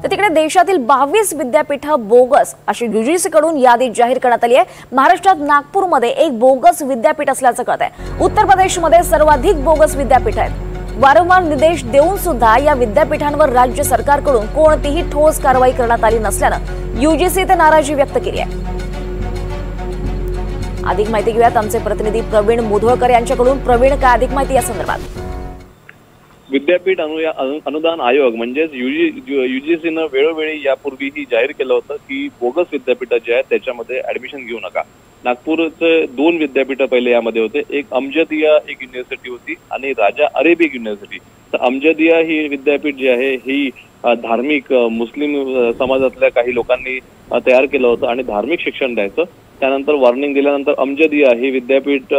तर तिकडे देशातील 22 विद्यापीठं बोगस अशी यूजीसी कडून यादी जाहीर करण्यात आली आहे। महाराष्ट्रात नागपूरमध्ये एक बोगस विद्यापीठ असल्याचं कळत आहे। उत्तर प्रदेशमध्ये सर्वाधिक बोगस विद्यापीठ आहेत। वारंवार निर्देश देऊन सुद्धा या विद्यापीठांवर राज्य सरकारकडून कोणतीही ठोस कारवाई करण्यात आली नसल्यानं यूजीसीने नाराजी व्यक्त केली आहे। अधिक माहिती घेऊयात आमचे प्रतिनिधी प्रवीण मुधोळकर यांच्याकडून। प्रवीण, काय अधिक माहिती या संदर्भात? विद्यापीठ अनुदान आयोग म्हणजेच यूजीसीनं वेळोवेळी यापूर्वीही जाहीर केलं होतं की बोगस विद्यापीठं जे आहेत त्याच्यामध्ये ऍडमिशन घेऊ नका। नागपूरचे 2 विद्यापीठं पहिले यामध्ये होते, एक अमजदिया एक युनिव्हर्सिटी होती आणि राजा अरेबिक युनिव्हर्सिटी। तर अमजदिया ही विद्यापीठ जी आहे ही धार्मिक मुस्लिम समाजातल्या काही लोकांनी तयार केलं होतं आणि धार्मिक शिक्षण द्यायचं। त्यानंतर वॉर्निंग दिल्यानंतर अमजदिया ही विद्यापीठ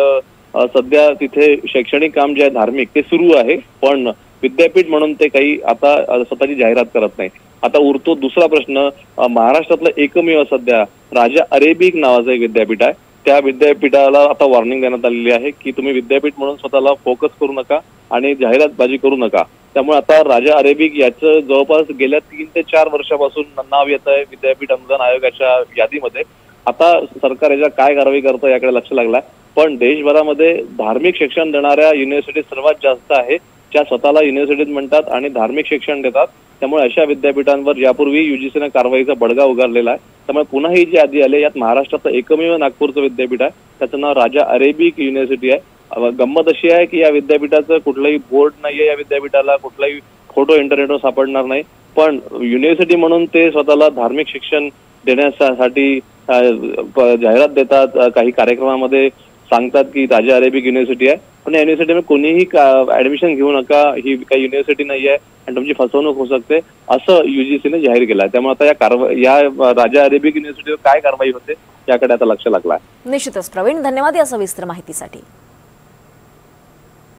सध्या तिथे शैक्षणिक काम जे आहे धार्मिक ते सुरू आहे, पण विद्यापीठ म्हणून ते काही आता स्वतःची जाहिरात करत नाही। आता उरतो दुसरा प्रश्न, महाराष्ट्रातलं एकमेव सध्या राजा अरेबिक नावाचं एक विद्यापीठ आहे, त्या विद्यापीठाला आता वॉर्निंग देण्यात आलेली आहे की तुम्ही विद्यापीठ म्हणून स्वतःला फोकस करू नका आणि जाहिरातबाजी करू नका। त्यामुळे आता राजा अरेबिक याचं जवळपास गेल्या 3 ते 4 वर्षापासून नाव येत आहे विद्यापीठ अनुदान आयोगाच्या यादीमध्ये। आता सरकार याच्या काय कारवाई करतं याकडे लक्ष लागलाय, पण देशभरामध्ये धार्मिक शिक्षण देणाऱ्या युनिव्हर्सिटी सर्वात जास्त आहे, ज्या स्वतःला युनिव्हर्सिटीज म्हणतात आणि धार्मिक शिक्षण देतात। त्यामुळे अशा विद्यापीठांवर यापूर्वी यूजीसीने कारवाईचा बडगा उगारलेला आहे। त्यामुळे पुन्हा ही जी यादी आली यात महाराष्ट्राचं एकमेव नागपूरचं विद्यापीठ आहे, त्याचं नाव राजा अरेबिक युनिव्हर्सिटी आहे। गंमत अशी आहे की या विद्यापीठाचं कुठलंही बोर्ड नाहीये, या विद्यापीठाला कुठलाही फोटो इंटरनेटवर सापडणार नाही, पण युनिव्हर्सिटी म्हणून ते स्वतःला धार्मिक शिक्षण देण्यासाठी जाहिरात देतात, काही कार्यक्रमामध्ये सांगतात की राजा अरेबिक युनिव्हर्सिटी आहे, पण या युनिव्हर्सिटीमध्ये कोणीही ऍडमिशन घेऊ नका, ही काही युनिव्हर्सिटी नाही आहे आणि तुमची फसवणूक होऊ शकते असं यूजीसीने जाहीर केलं आहे। त्यामुळे आता या राजा अरेबिक युनिव्हर्सिटीवर काय कारवाई होते याकडे आता लक्ष लागलं आहे। निश्चितच प्रवीण, धन्यवाद या सविस्तर माहितीसाठी।